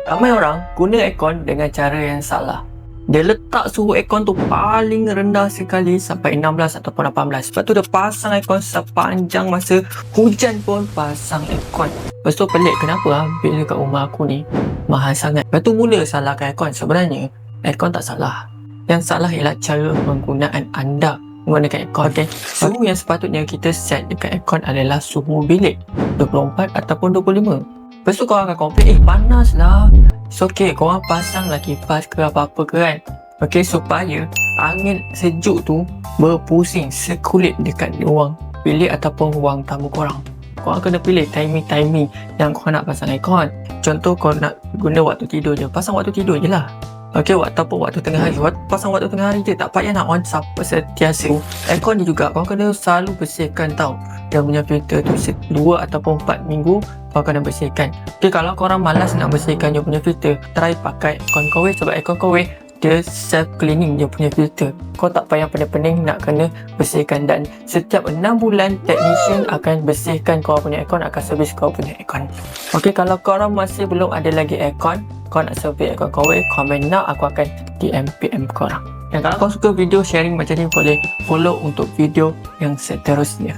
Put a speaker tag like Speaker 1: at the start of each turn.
Speaker 1: Ramai orang guna aircon dengan cara yang salah. Dia letak suhu aircon tu paling rendah sekali sampai 16 ataupun 18. Sebab tu dia pasang aircon sepanjang masa hujan pun pasang aircon. Lepas tu pelik kenapa bil kat rumah aku ni mahal sangat. Lepas tu mula salahkan aircon. Sebenarnya aircon tak salah. Yang salah ialah cara penggunaan anda menggunakan aircon. Okay. Suhu yang sepatutnya kita set dekat aircon adalah suhu bilik 24 ataupun 25. Lepas tu korang akan komplain, panas lah. It's okay, korang pasang lah kipas ke apa-apa ke kan. Okay, supaya angin sejuk tu berpusing sekulit dekat ruang bilik ataupun ruang tamu korang. Korang kena pilih timing-timing yang korang nak pasang aircon. Contoh korang nak guna waktu tidur je, pasang waktu tidur je lah. Okay, ataupun waktu tengah hari. Pasang waktu tengah hari je, tak payah nak on sentiasa. Aircon ni juga korang kena selalu bersihkan tau. Dia punya filter tu 2 ataupun 4 minggu korang kena bersihkan. Okay, kalau korang malas nak bersihkan dia punya filter, try pakai aircon Coway. Sebab aircon Coway dia self cleaning dia punya filter. Kau tak payah pening-pening nak kena bersihkan. Dan setiap 6 bulan technician akan bersihkan kau punya aircon, akan servis kau punya aircon. Okay, kalau korang masih belum ada lagi aircon, kau nak servis aircon Coway, komen nak, aku akan DM korang. Dan kalau kau suka video sharing macam ni, boleh follow untuk video yang seterusnya.